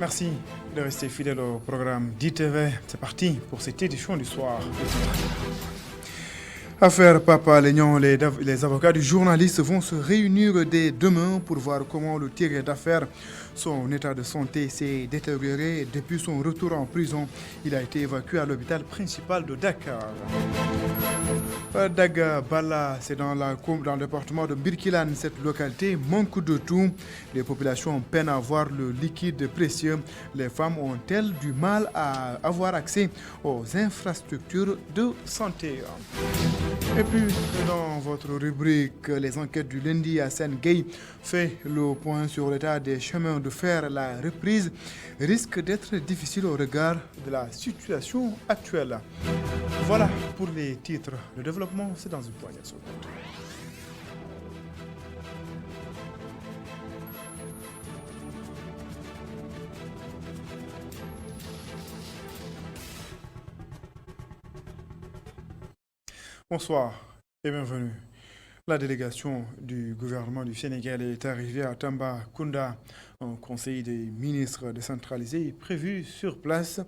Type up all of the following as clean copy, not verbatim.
Merci de rester fidèle au programme d'ITV. C'est parti pour cette édition du soir. Affaire Papa Lénion, les avocats du journaliste vont se réunir dès demain pour voir comment le tiré d'affaires, son état de santé s'est détérioré depuis son retour en prison. Il a été évacué à l'hôpital principal de Dakar. Daga Bala, c'est dans le département de Birkilan. Cette localité manque de tout. Les populations peinent à avoir le liquide précieux. Les femmes ont-elles du mal à avoir accès aux infrastructures de santé? Et puis, dans votre rubrique, les enquêtes du lundi, Hassan Gueye fait le point sur l'état des chemins de fer. La reprise risque d'être difficile au regard de la situation actuelle. Voilà pour les titres. Le développement, c'est dans une poignée de secondes. Bonsoir et bienvenue. La délégation du gouvernement du Sénégal est arrivée à Tambacounda. Un conseil des ministres décentralisé est prévu sur place.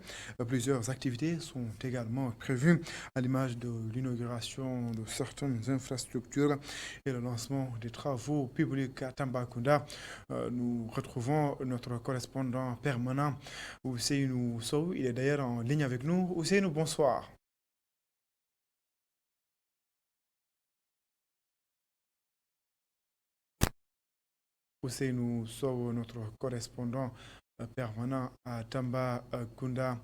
Plusieurs activités sont également prévues à l'image de l'inauguration de certaines infrastructures et le lancement des travaux publics à Tambacounda. Nous retrouvons notre correspondant permanent, Ousseynou Sow. Il est d'ailleurs en ligne avec nous. Ousseynou, bonsoir. Ousseynou Sow, notre correspondant permanent à Tambacounda.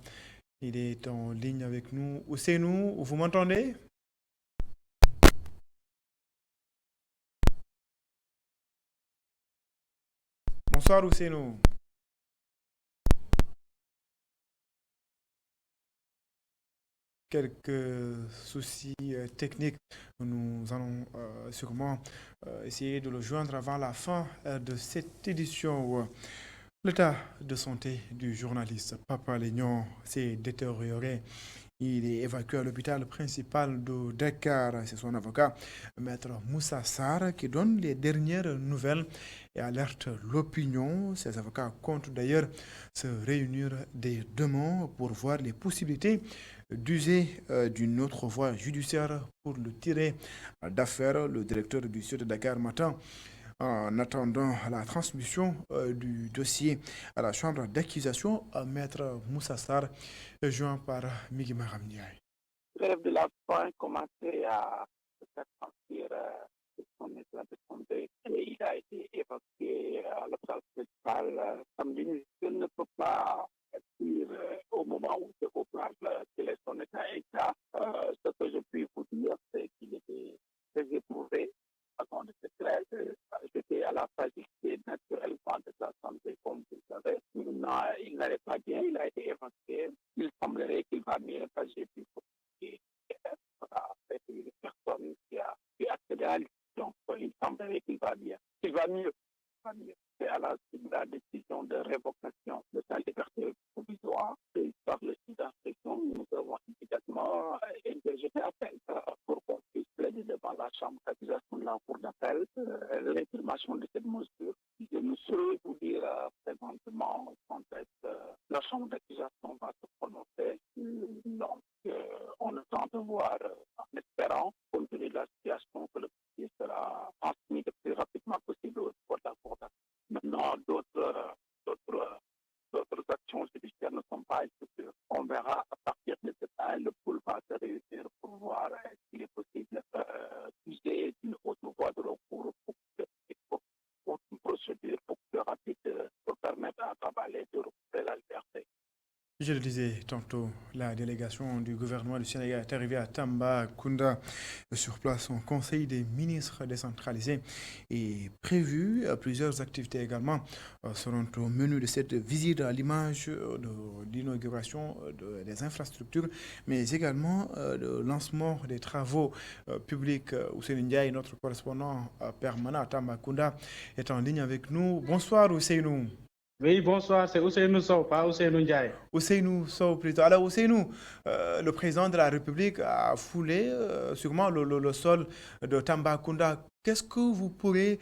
Il est en ligne avec nous. Ousseynou, vous m'entendez? Bonsoir Ousseynou. Quelques soucis techniques. Nous allons sûrement essayer de le joindre avant la fin de cette édition. L'état de santé du journaliste Papa Lénion s'est détérioré. Il est évacué à l'hôpital principal de Dakar. C'est son avocat, Maître Moussa Sarr, qui donne les dernières nouvelles et alerte l'opinion. Ces avocats comptent d'ailleurs se réunir dès demain pour voir les possibilités d'user d'une autre voie judiciaire pour le tirer d'affaire. Le directeur du Sud de Dakar Matin, en attendant la transmission du dossier à la chambre d'accusation, Maître Moussa Sarr, joint par Migi Maram Ndiaye. L'élève de la faim commençait à se faire sentir de son état de santé et il a été évacué à l'hôpital principal samedi. Je ne peux pas dire au moment où je vous parle quel est son état exact. Ce que je puis vous dire, c'est qu'il était très éprouvé. Avant de se clair, j'étais à la fragilité naturellement de sa santé, comme vous le savez. Il n'allait pas bien, il a été évacué. Il semblerait qu'il va mieux parce que j'ai pu c'est une personne qui a accédé à l'institution. Il semblerait qu'il va bien. Il va mieux. C'est à la suite de la décision de révocation de sa liberté provisoire par le juge d'instruction. Nous avons immédiatement interjeté appel pour qu'on puisse plaider devant la chambre d'accusation de la cour d'appel l'information de cette mesure. Je ne saurais vous dire présentement quand est-ce que la chambre d'accusation va se prononcer. Donc, on attend de voir en espérant, compte tenu de la situation, que le dossier sera transmis le plus rapidement possible au cours de la cour d'appel. Maintenant, d'autres actions judiciaires ne sont pas exclues. On verra à partir de ce temps, le pool va se réunir pour voir s'il est possible d'user d'une autre voie de recours pour une procédure plus rapide pour permettre à Tabalé de retrouver la liberté. Je le disais tantôt, la délégation du gouvernement du Sénégal est arrivée à Tambacounda. Sur place, son conseil des ministres décentralisé est prévu. Plusieurs activités également seront au menu de cette visite à l'image de l'inauguration des infrastructures, mais également le lancement des travaux publics. Ousseynou Ndiaye, notre correspondant permanent à Tambacounda, est en ligne avec nous. Bonsoir Ousseynou. Oui, bonsoir, c'est Ousseynou Sow, pas Ousseynou Ndiaye. Ousseynou Sow, plutôt. Alors, Ousseynou, le président de la République a foulé sûrement le sol de Tambacounda. Qu'est-ce que vous pourrez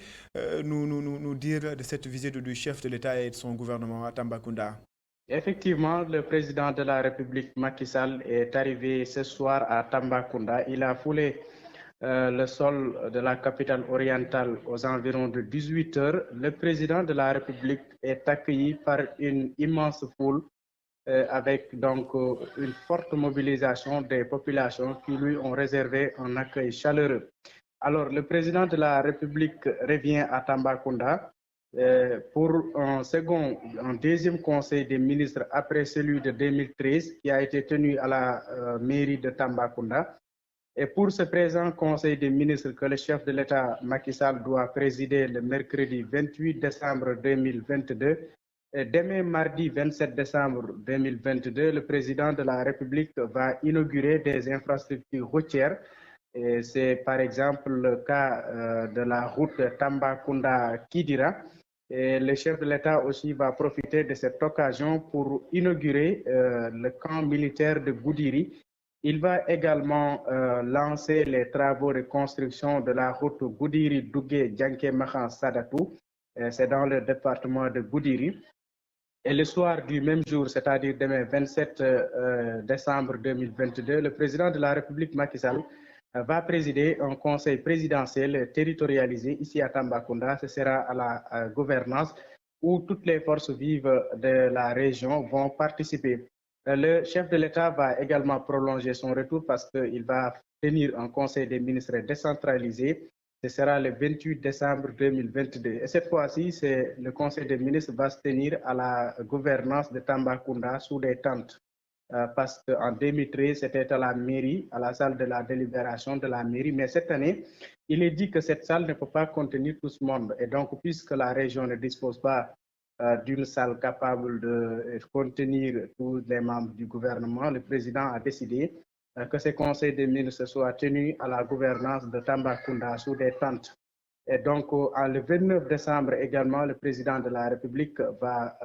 nous dire de cette visite du chef de l'État et de son gouvernement à Tambacounda? Effectivement, le président de la République, Macky Sall, est arrivé ce soir à Tambacounda. Il a foulé le sol de la capitale orientale aux environs de 18 heures. Le président de la République est accueilli par une immense foule avec donc une forte mobilisation des populations qui lui ont réservé un accueil chaleureux. Alors, le président de la République revient à Tambacounda pour un deuxième conseil des ministres après celui de 2013 qui a été tenu à la mairie de Tambacounda. Et pour ce présent conseil des ministres que le chef de l'État Macky Sall doit présider le mercredi 28 décembre 2022, et demain mardi 27 décembre 2022, le président de la République va inaugurer des infrastructures routières. C'est par exemple le cas de la route Tambacounda-Kidira. Et le chef de l'État aussi va profiter de cette occasion pour inaugurer le camp militaire de Goudiri. Il va également lancer les travaux de construction de la route Goudiri-Dougué-Djanké-Mahan-Sadatou. C'est dans le département de Goudiri. Et le soir du même jour, c'est-à-dire demain 27 décembre 2022, le président de la République Macky Sall va présider un conseil présidentiel territorialisé ici à Tambacounda. Ce sera à la gouvernance où toutes les forces vives de la région vont participer. Le chef de l'État va également prolonger son retour parce qu'il va tenir un conseil des ministres décentralisé. Ce sera le 28 décembre 2022. Et cette fois-ci, le conseil des ministres va se tenir à la gouvernance de Tambacounda sous des tentes. Parce qu'en 2013, c'était à la mairie, à la salle de la délibération de la mairie. Mais cette année, il est dit que cette salle ne peut pas contenir tout ce monde. Et donc, puisque la région ne dispose pas d'une salle capable de contenir tous les membres du gouvernement, le président a décidé que ces conseils des ministres soient tenus à la gouvernance de Tambacounda sous des tentes. Et donc, le 29 décembre également, le président de la République va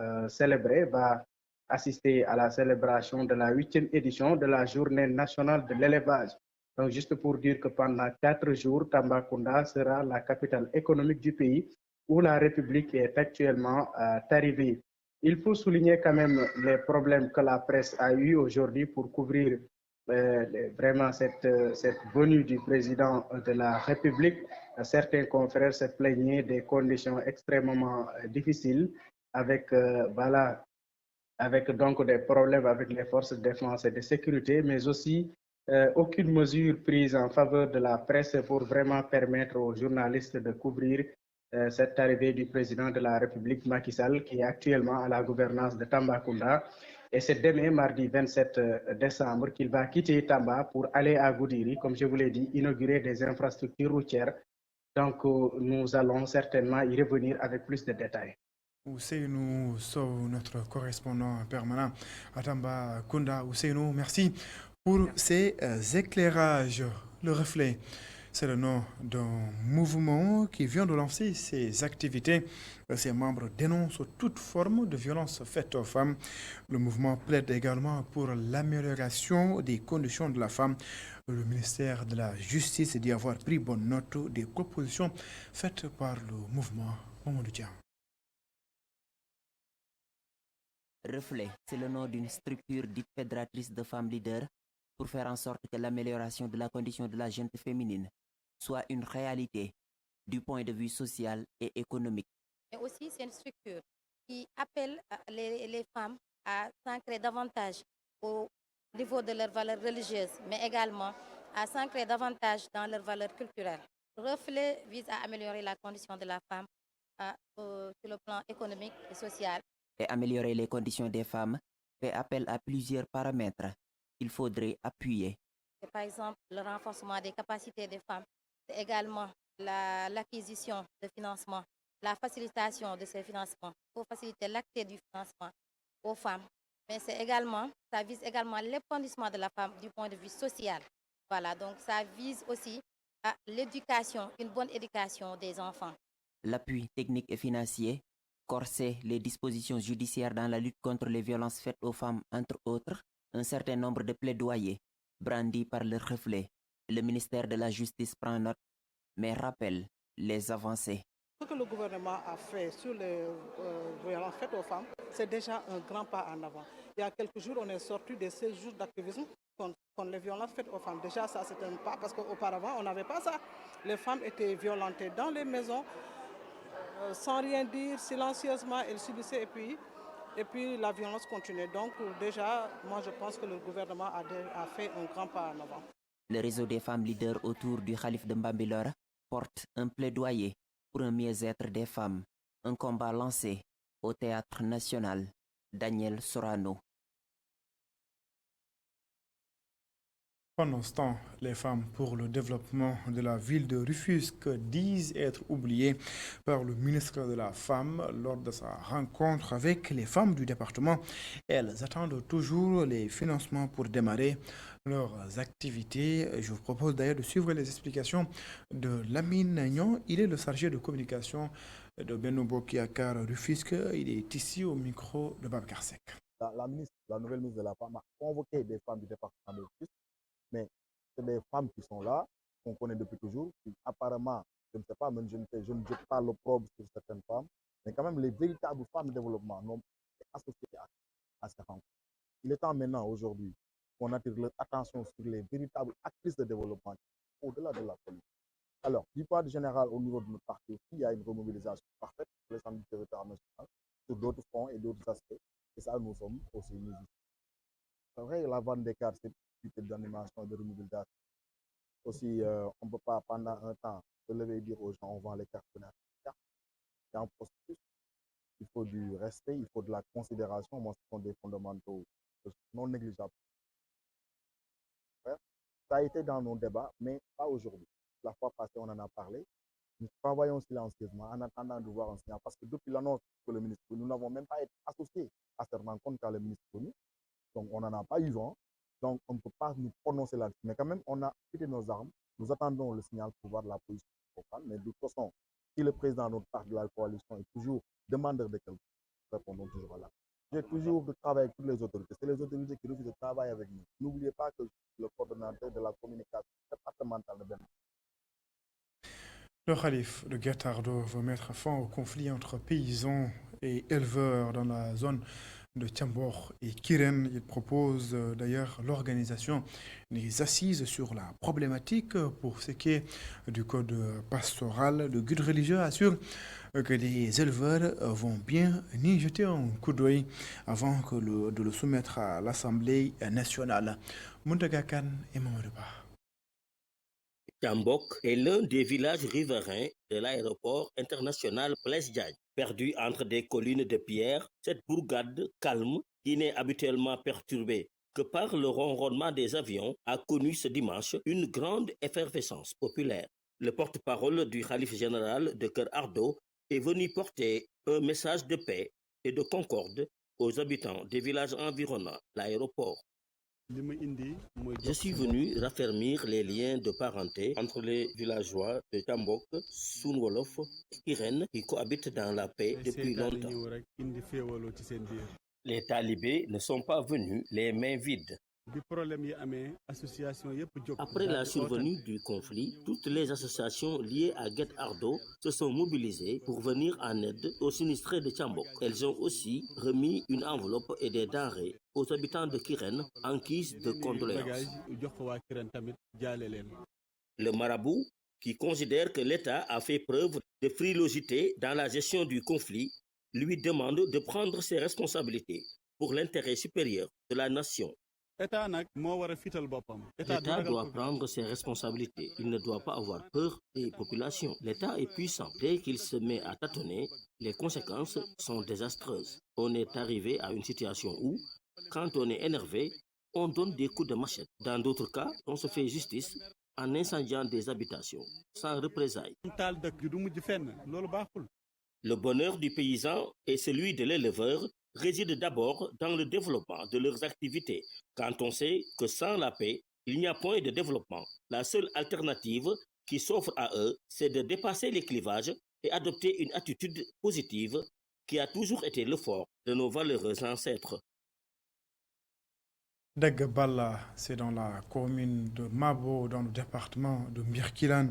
va assister à la célébration de la 8e édition de la Journée nationale de l'élevage. Donc, juste pour dire que pendant 4 jours, Tambacounda sera la capitale économique du pays où la République est actuellement arrivée. Il faut souligner quand même les problèmes que la presse a eu aujourd'hui pour couvrir vraiment cette venue du président de la République. Certains confrères se plaignaient des conditions extrêmement difficiles avec avec donc des problèmes avec les forces de défense et de sécurité, mais aussi aucune mesure prise en faveur de la presse pour vraiment permettre aux journalistes de couvrir cette arrivée du président de la République Macky Sall, qui est actuellement à la gouvernance de Tambacounda. Et c'est demain, mardi 27 décembre, qu'il va quitter Tamba pour aller à Goudiri, comme je vous l'ai dit, inaugurer des infrastructures routières. Donc, nous allons certainement y revenir avec plus de détails. Ousseynou Sow, notre correspondant permanent à Tambacounda. Ousseynou, merci pour ces éclairages. Le reflet, c'est le nom d'un mouvement qui vient de lancer ses activités. Ses membres dénoncent toute forme de violence faite aux femmes. Le mouvement plaide également pour l'amélioration des conditions de la femme. Le ministère de la Justice dit avoir pris bonne note des propositions faites par le mouvement. Mamadou Dia. Reflet, c'est le nom d'une structure dite fédératrice de femmes leaders pour faire en sorte que l'amélioration de la condition de la gente féminine soit une réalité du point de vue social et économique. Mais aussi, c'est une structure qui appelle les femmes à s'ancrer davantage au niveau de leurs valeurs religieuses, mais également à s'ancrer davantage dans leurs valeurs culturelles. Reflet vise à améliorer la condition de la femme sur le plan économique et social. Et améliorer les conditions des femmes fait appel à plusieurs paramètres qu'il faudrait appuyer. C'est par exemple le renforcement des capacités des femmes, c'est également l'acquisition de financement, la facilitation de ces financements pour faciliter l'accès du financement aux femmes. Mais ça vise également l'épanouissement de la femme du point de vue social. Voilà, donc ça vise aussi à l'éducation, une bonne éducation des enfants. L'appui technique et financier, corser les dispositions judiciaires dans la lutte contre les violences faites aux femmes, entre autres, un certain nombre de plaidoyers brandis par le reflet. Le ministère de la Justice prend note, mais rappelle les avancées. Ce que le gouvernement a fait sur les violences faites aux femmes, c'est déjà un grand pas en avant. Il y a quelques jours, on est sorti de 16 jours d'activisme contre les violences faites aux femmes. Déjà, ça, c'est un pas, parce qu'auparavant, on n'avait pas ça. Les femmes étaient violentées dans les maisons, sans rien dire, silencieusement, elles subissaient, et puis la violence continuait. Donc, déjà, moi, je pense que le gouvernement a fait un grand pas en avant. Le réseau des femmes leaders autour du Khalif de Mbambilor porte un plaidoyer pour un mieux-être des femmes, un combat lancé au Théâtre national. Daniel Sorano. Pendant ce temps, les femmes pour le développement de la ville de Rufisque disent être oubliées par le ministre de la Femme lors de sa rencontre avec les femmes du département. Elles attendent toujours les financements pour démarrer leurs activités. Je vous propose d'ailleurs de suivre les explications de Lamine Nagnon. Il est le chargé de communication de Benno Bokk Yakaar Rufisque. Il est ici au micro de Babacar Seck. La nouvelle ministre de la Femme a convoqué des femmes du département de Rufisque. Mais c'est des femmes qui sont là, qu'on connaît depuis toujours, qui apparemment, je ne sais pas, même je ne jette pas l'opprobre sur certaines femmes, mais quand même les véritables femmes de développement n'ont pas associé à ces rencontres. Il est temps maintenant, aujourd'hui, qu'on attire leur attention sur les véritables actrices de développement au-delà de la politique. Alors, du point de général, au niveau de notre parti aussi, il y a une remobilisation parfaite pour les centres du territoire national, sur d'autres fronts et d'autres aspects, et ça, nous sommes aussi nous. C'est vrai, la vente des cartes, c'est d'animation, de remobilisation. Aussi, on ne peut pas pendant un temps se lever et dire aux gens on vend les cartes. C'est un processus. Il faut du respect, il faut de la considération. Moi, ce sont des fondamentaux non négligeables. Ça a été dans nos débats, mais pas aujourd'hui. La fois passée, on en a parlé. Nous travaillons silencieusement en attendant de voir un signal. Parce que depuis l'annonce que le ministre, nous n'avons même pas été associés à cette rencontre quand le ministre est venu. Donc, on n'en a pas eu vent. Donc, on ne peut pas nous prononcer là-dessus. Mais quand même, on a quitté nos armes. Nous attendons le signal pour voir la position. Mais de toute façon, si le président de notre part de la coalition est toujours demandeur de quelque chose, nous répondons toujours à la. J'ai toujours travaillé avec toutes les autorités. C'est les autorités qui refusent de travailler avec nous. N'oubliez pas que je suis le coordonnateur de la communication départementale de Bénin. Le Khalif de Guettardo veut mettre fin au conflit entre paysans et éleveurs dans la zone de Tchambor et Kiren. Il propose d'ailleurs l'organisation des assises sur la problématique. Pour ce qui est du code pastoral, le guide religieux assure que les éleveurs vont bien y jeter un coup d'œil avant de le soumettre à l'Assemblée nationale. Mountaga Khan et Mamadou Ba. Tchambok est l'un des villages riverains de l'aéroport international Blaise Diagne. Perdu entre des collines de pierre, cette bourgade calme, qui n'est habituellement perturbée que par le ronronnement des avions, a connu ce dimanche une grande effervescence populaire. Le porte-parole du Khalif général de Keur Ardo est venu porter un message de paix et de concorde aux habitants des villages environnant l'aéroport. Je suis venu raffermir les liens de parenté entre les villageois de Tchambok, Sounwolof et Kiren qui cohabitent dans la paix depuis longtemps. Les talibés ne sont pas venus les mains vides. Après la survenue du conflit, toutes les associations liées à Guet Ardo se sont mobilisées pour venir en aide aux sinistrés de Tchambok. Elles ont aussi remis une enveloppe et des denrées aux habitants de Kiren en guise de condoléances. Le marabout, qui considère que l'État a fait preuve de frilosité dans la gestion du conflit, lui demande de prendre ses responsabilités pour l'intérêt supérieur de la nation. L'État doit prendre ses responsabilités. Il ne doit pas avoir peur des populations. L'État est puissant. Dès qu'il se met à tâtonner, les conséquences sont désastreuses. On est arrivé à une situation où, quand on est énervé, on donne des coups de machette. Dans d'autres cas, on se fait justice en incendiant des habitations, sans représailles. Le bonheur du paysan et celui de l'éleveur réside d'abord dans le développement de leurs activités, quand on sait que sans la paix, il n'y a point de développement. La seule alternative qui s'offre à eux, c'est de dépasser les clivages et adopter une attitude positive qui a toujours été le fort de nos valeureux ancêtres. Dagabala, c'est dans la commune de Mabo, dans le département de Birkilan.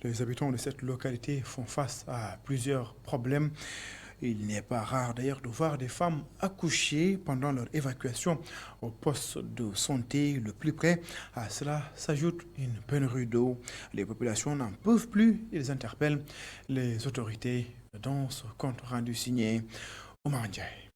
Les habitants de cette localité font face à plusieurs problèmes. Il n'est pas rare d'ailleurs de voir des femmes accoucher pendant leur évacuation au poste de santé le plus près. À cela s'ajoute une pénurie d'eau. Les populations n'en peuvent plus. Ils interpellent les autorités dans ce compte rendu signé Oumar Ndiaye.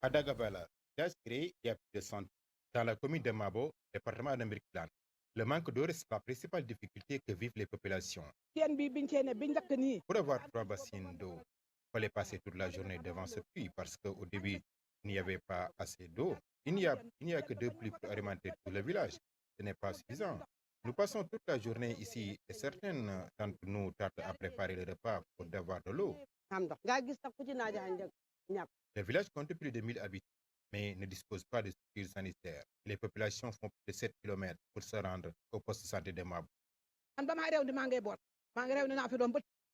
À Dagabala, village créé il y a plus de 100 ans, dans la commune de Mabo, département de Birkelane. Le manque d'eau reste la principale difficulté que vivent les populations. Pour avoir 3 bassines d'eau, il fallait passer toute la journée devant ce puits parce qu'au début, il n'y avait pas assez d'eau. Il n'y a que 2 puits pour alimenter tout le village. Ce n'est pas suffisant. Nous passons toute la journée ici et certaines d'entre nous tardent à préparer le repas pour avoir de l'eau. Le village compte plus de 1000 habitants, mais ne dispose pas de structures sanitaires. Les populations font plus de 7 km pour se rendre au poste de santé de Mabo.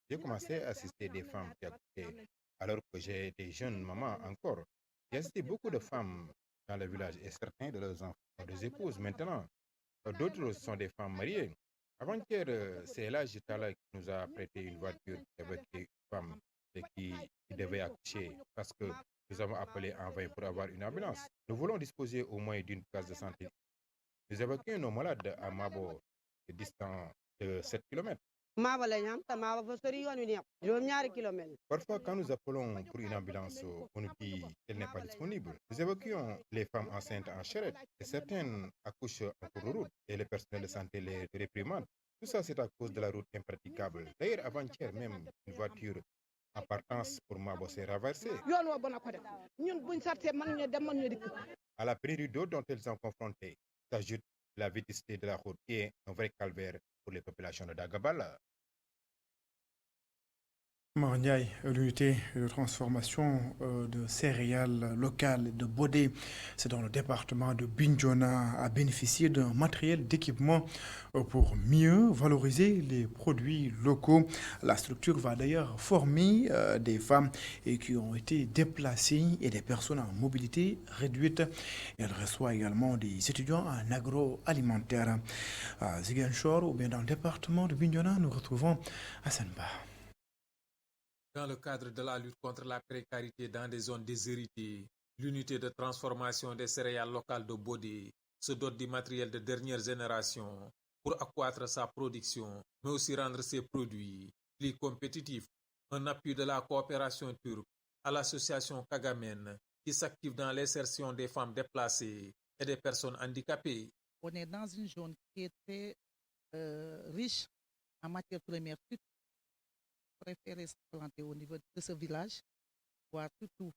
J'ai commencé à assister des femmes qui accouchaient alors que j'ai des jeunes mamans encore. J'ai assisté beaucoup de femmes dans le village et certains de leurs enfants ont des épouses maintenant. D'autres sont des femmes mariées. Avant-hier, c'est l'âge Tala qui nous a prêté une voiture avec une femme qui devait accoucher parce que nous avons appelé en vain pour avoir une ambulance. Nous voulons disposer au moins d'une case de santé. Nous évacuons nos malades à Mabo, distant de 7 km. Parfois, quand nous appelons pour une ambulance, on nous dit qu'elle n'est pas disponible. Nous évacuons les femmes enceintes en charrette et certaines accouchent en cours de route et le personnel de santé les réprimande. Tout ça, c'est à cause de la route impraticable. D'ailleurs, avant-hier même, une voiture en partance pour Mabo s'est renversée. À la pénurie d'eau dont elles sont confrontées, s'ajoute la vétusté de la route qui est un vrai calvaire pour les populations de Dagabala. Marniaï, l'unité de transformation de céréales locales de Bodé, c'est dans le département de Bignona, a bénéficié d'un matériel d'équipement pour mieux valoriser les produits locaux. La structure va d'ailleurs former des femmes qui ont été déplacées et des personnes en mobilité réduite. Elle reçoit également des étudiants en agroalimentaire. À Ziguinchor ou bien dans le département de Bignona, nous retrouvons Hassan Ba. Dans le cadre de la lutte contre la précarité dans des zones déshéritées, l'unité de transformation des céréales locales de Bodé se dote du matériel de dernière génération pour accroître sa production, mais aussi rendre ses produits plus compétitifs. Un appui de la coopération turque à l'association Kagamen qui s'active dans l'insertion des femmes déplacées et des personnes handicapées. On est dans une zone qui est très riche en matières premières. Préférer se planter au niveau de ce village, voir tout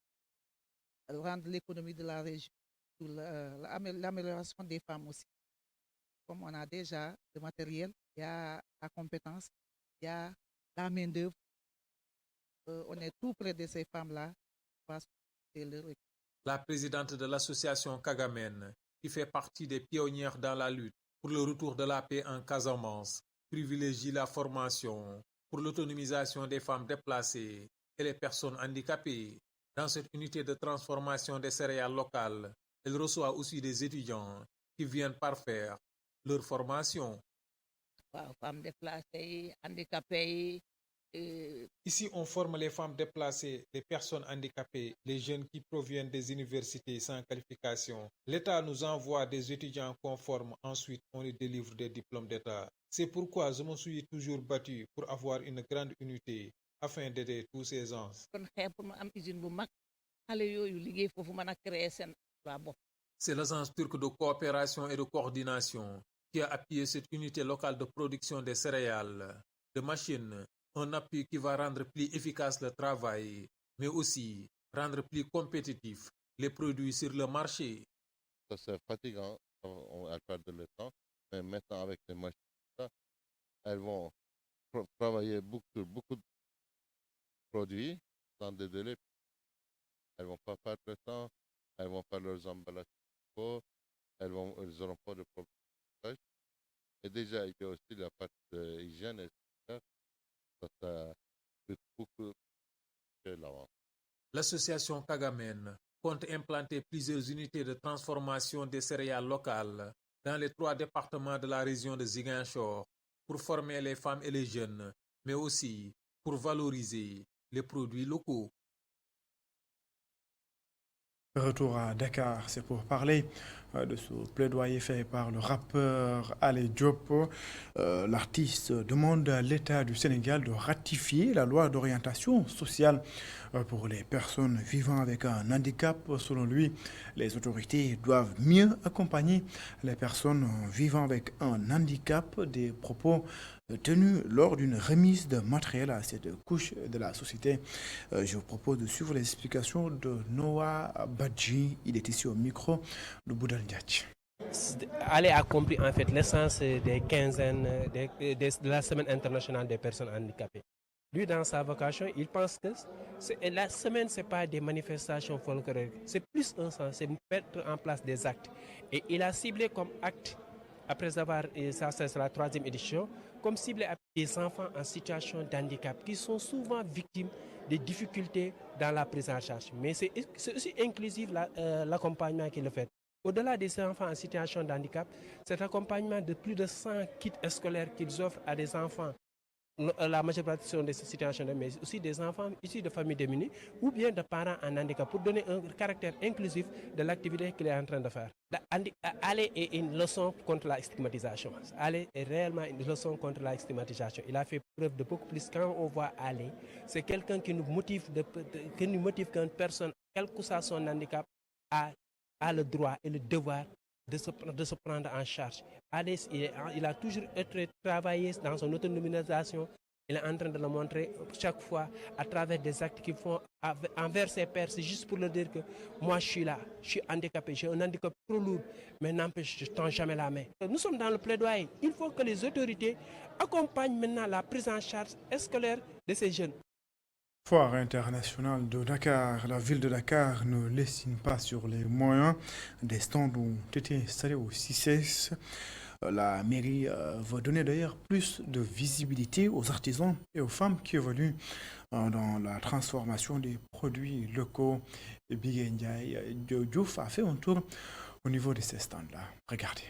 rendre l'économie de la région, l'amélioration des femmes aussi. Comme on a déjà le matériel, il y a la compétence, il y a la main-d'œuvre. On est tout près de ces femmes-là. La présidente de l'association Kagamen, qui fait partie des pionnières dans la lutte pour le retour de la paix en Casamance, privilégie la formation pour l'autonomisation des femmes déplacées et les personnes handicapées. Dans cette unité de transformation des céréales locales, elle reçoit aussi des étudiants qui viennent parfaire leur formation. Femmes déplacées, handicapées. Ici, on forme les femmes déplacées, les personnes handicapées, les jeunes qui proviennent des universités sans qualification. L'État nous envoie des étudiants conformes, ensuite on les délivre des diplômes d'État. C'est pourquoi je me suis toujours battu pour avoir une grande unité afin d'aider tous ces gens. C'est l'agence turque de coopération et de coordination qui a appuyé cette unité locale de production des céréales, de machines, un appui qui va rendre plus efficace le travail, mais aussi rendre plus compétitifs les produits sur le marché. Ça c'est fatigant, elles perdent le temps, mais maintenant avec les machines, elles vont travailler beaucoup de produits dans des délais. Elles ne vont pas perdre le temps, elles vont faire leurs emballages, elles n'auront pas de problème. Et déjà, il y a aussi la partie de l'hygiène, etc. Ça coûte beaucoup de l'avance. L'association Kagamen compte implanter plusieurs unités de transformation des céréales locales dans les 3 départements de la région de Ziguinchor pour former les femmes et les jeunes, mais aussi pour valoriser les produits locaux. Retour à Dakar, c'est pour parler de ce plaidoyer fait par le rappeur Ali Diop. L'artiste demande à l'État du Sénégal de ratifier la loi d'orientation sociale pour les personnes vivant avec un handicap. Selon lui, les autorités doivent mieux accompagner les personnes vivant avec un handicap. Des propos tenus lors d'une remise de matériel à cette couche de la société. Je vous propose de suivre les explications de Noah Badji. Il est ici au micro de Boudal Ndiaye. Ali a compris en fait l'essence des quinzaines de la semaine internationale des personnes handicapées. Lui, dans sa vocation, il pense que la semaine, ce n'est pas des manifestations folkloriques, c'est plus un sens, c'est mettre en place des actes. Et il a ciblé comme acte, après avoir, et ça c'est la 3e édition, comme ciblé des enfants en situation de handicap qui sont souvent victimes des difficultés dans la prise en charge. Mais c'est aussi inclusif l'accompagnement qu'il fait. Au-delà des enfants en situation de handicap, cet accompagnement de plus de 100 kits scolaires qu'ils offrent à des enfants, la majeure partie sont des situations, mais aussi des enfants issus de familles démunies ou bien de parents en handicap pour donner un caractère inclusif de l'activité qu'il est en train de faire. Ali est une leçon contre la stigmatisation. Ali est réellement une leçon contre la stigmatisation. Il a fait preuve de beaucoup plus. Quand on voit Ali, c'est quelqu'un qui nous motive qu'une personne, quel que soit son handicap, a le droit et le devoir de se prendre en charge. Ali, il a toujours travaillé dans son autonomisation. Il est en train de le montrer chaque fois à travers des actes qu'ils font envers ses pairs. C'est juste pour leur dire que moi je suis là, je suis handicapé, j'ai un handicap trop lourd, mais n'empêche, je ne tends jamais la main. Nous sommes dans le plaidoyer. Il faut que les autorités accompagnent maintenant la prise en charge scolaire de ces jeunes. Foire internationale de Dakar. La ville de Dakar ne lessine pas sur les moyens. Des stands ont été installés au CICES. La mairie va donner d'ailleurs plus de visibilité aux artisans et aux femmes qui évoluent dans la transformation des produits locaux. Bigué Ndiaye Diouf a fait un tour au niveau de ces stands-là. Regardez.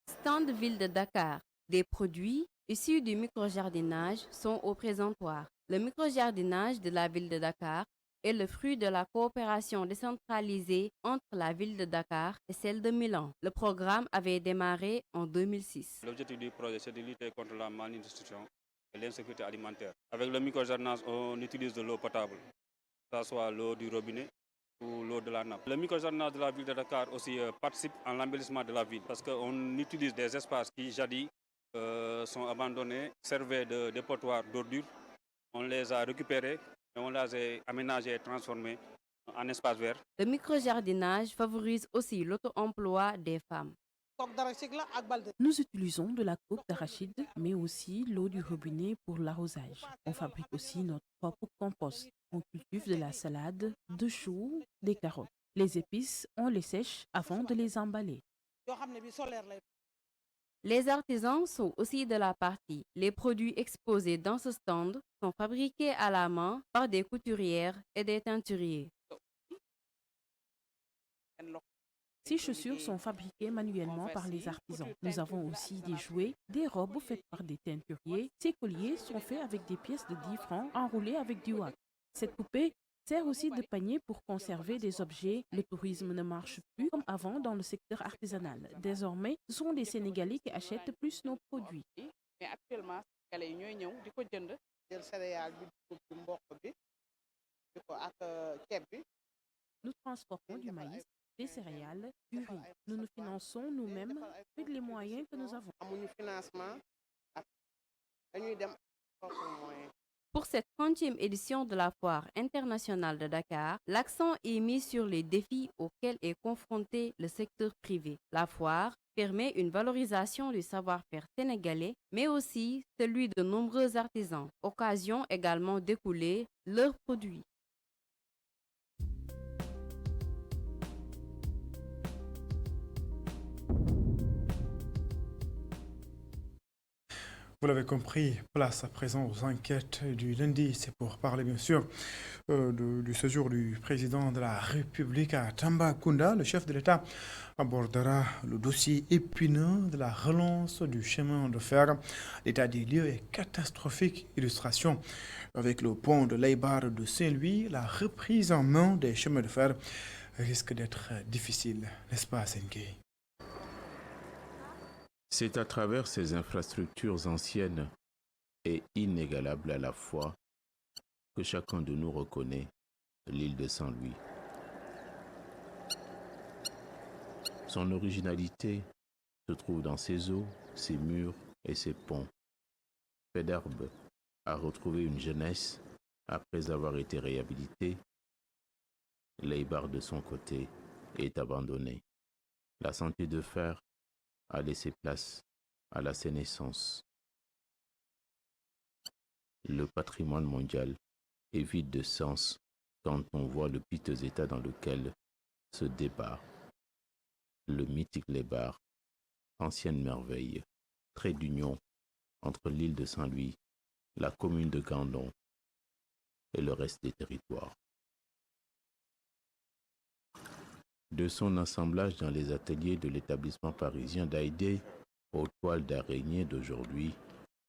Stand ville de Dakar. Des produits issus du microjardinage sont au présentoir. Le microjardinage de la ville de Dakar est le fruit de la coopération décentralisée entre la ville de Dakar et celle de Milan. Le programme avait démarré en 2006. L'objectif du projet, c'est de lutter contre la malnutrition et l'insécurité alimentaire. Avec le microjardinage, on utilise de l'eau potable, que ce soit l'eau du robinet ou l'eau de la nappe. Le microjardinage de la ville de Dakar aussi participe à l'embellissement de la ville parce qu'on utilise des espaces qui jadis sont abandonnés, servaient de dépotoirs d'ordures. On les a récupérés et on les a aménagés et transformés en espaces verts. Le microjardinage favorise aussi l'auto-emploi des femmes. Nous utilisons de la coque d'arachide, mais aussi l'eau du robinet pour l'arrosage. On fabrique aussi notre propre compost. On cultive de la salade, de choux, des carottes. Les épices, on les sèche avant de les emballer. Les artisans sont aussi de la partie. Les produits exposés dans ce stand sont fabriqués à la main par des couturières et des teinturiers. Ces chaussures sont fabriquées manuellement par les artisans. Nous avons aussi des jouets, des robes faites par des teinturiers. Ces colliers sont faits avec des pièces de 10 francs enroulées avec du wax. Cette poupée sert aussi de panier pour conserver des objets. Le tourisme ne marche plus comme avant dans le secteur artisanal. Désormais, ce sont les Sénégalais qui achètent plus nos produits. Mais actuellement, nous transformons du maïs, des céréales, du riz. Nous nous finançons nous-mêmes avec les moyens que nous avons. Pour cette 30e édition de la Foire internationale de Dakar, l'accent est mis sur les défis auxquels est confronté le secteur privé. La foire permet une valorisation du savoir-faire sénégalais, mais aussi celui de nombreux artisans. Occasion également d'écouler leurs produits. Vous l'avez compris, place à présent aux enquêtes du lundi. C'est pour parler bien sûr du séjour du président de la République à Tambacounda. Le chef de l'État abordera le dossier épineux de la relance du chemin de fer. L'état des lieux est catastrophique. Illustration avec le pont de l'Aïbar de Saint-Louis, la reprise en main des chemins de fer risque d'être difficile, n'est-ce pas, Senke? C'est à travers ces infrastructures anciennes et inégalables à la fois que chacun de nous reconnaît l'île de Saint-Louis. Son originalité se trouve dans ses eaux, ses murs et ses ponts. Faidherbe a retrouvé une jeunesse après avoir été réhabilité. L'Aïbar de son côté est abandonné. La santé de fer a laissé place à la sénescence. Le patrimoine mondial est vide de sens quand on voit le piteux état dans lequel se débat le mythique Lébar, ancienne merveille, trait d'union entre l'île de Saint-Louis, la commune de Gandon et le reste des territoires. De son assemblage dans les ateliers de l'établissement parisien d'Haïdé aux toiles d'araignée d'aujourd'hui,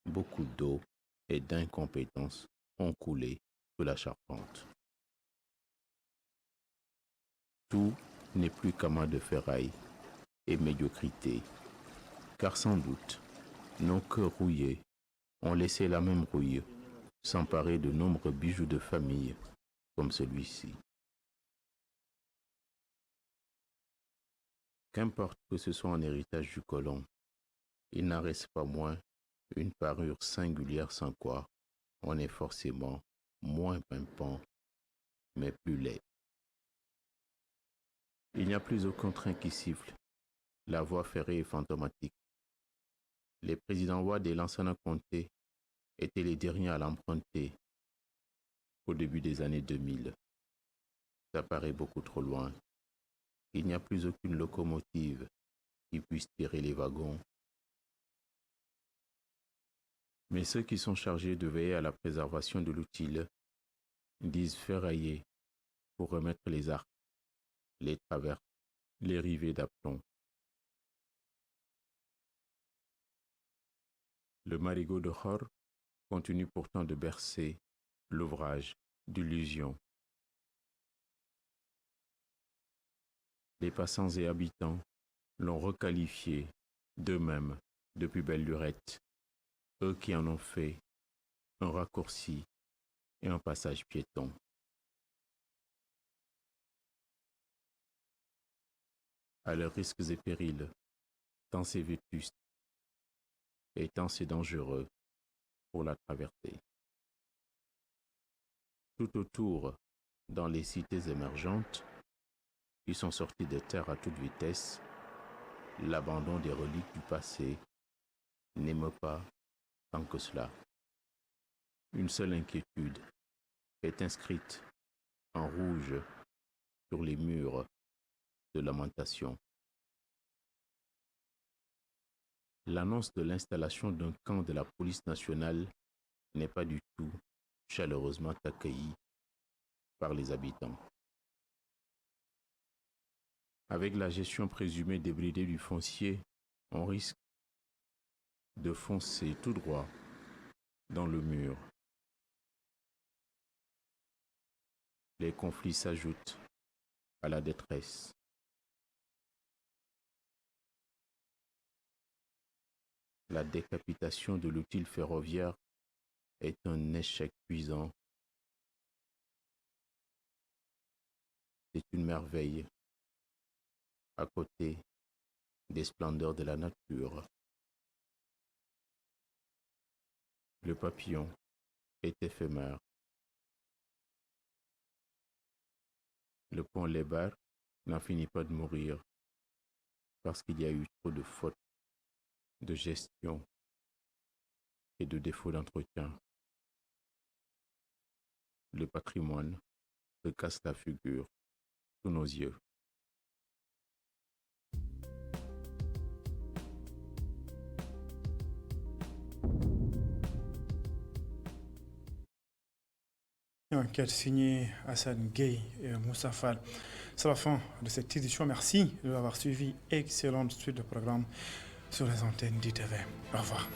beaucoup d'eau et d'incompétence ont coulé sous la charpente. Tout n'est plus qu'amas de ferraille et médiocrité, car sans doute nos cœurs rouillés ont laissé la même rouille s'emparer de nombreux bijoux de famille comme celui-ci. Qu'importe que ce soit un héritage du colon, il n'en reste pas moins une parure singulière sans quoi on est forcément moins pimpant, mais plus laid. Il n'y a plus aucun train qui siffle. La voie ferrée est fantomatique. Les présidents Wade et Lansana Conté étaient les derniers à l'emprunter au début des années 2000. Ça paraît beaucoup trop loin. Il n'y a plus aucune locomotive qui puisse tirer les wagons. Mais ceux qui sont chargés de veiller à la préservation de l'outil disent ferrailler pour remettre les arcs, les traverses, les rivets d'aplomb. Le marigot de Khor continue pourtant de bercer l'ouvrage d'illusion. Les passants et habitants l'ont requalifié d'eux-mêmes depuis belle lurette, eux qui en ont fait un raccourci et un passage piéton. À leurs risques et périls, tant c'est vétuste et tant c'est dangereux pour la traverser. Tout autour, dans les cités émergentes, qui sont sortis de terre à toute vitesse, l'abandon des reliques du passé n'émeut pas tant que cela. Une seule inquiétude est inscrite en rouge sur les murs de lamentation. L'annonce de l'installation d'un camp de la police nationale n'est pas du tout chaleureusement accueillie par les habitants. Avec la gestion présumée débridée du foncier, on risque de foncer tout droit dans le mur. Les conflits s'ajoutent à la détresse. La décapitation de l'outil ferroviaire est un échec cuisant. C'est une merveille à côté des splendeurs de la nature. Le papillon est éphémère. Le pont Lébar n'en finit pas de mourir parce qu'il y a eu trop de fautes de gestion et de défauts d'entretien. Le patrimoine se casse la figure sous nos yeux. Une enquête signée Hassan Gueye et Moussa Fall. C'est la fin de cette édition. Merci de l'avoir suivi. Excellente suite de programme sur les antennes d'ITV. Au revoir.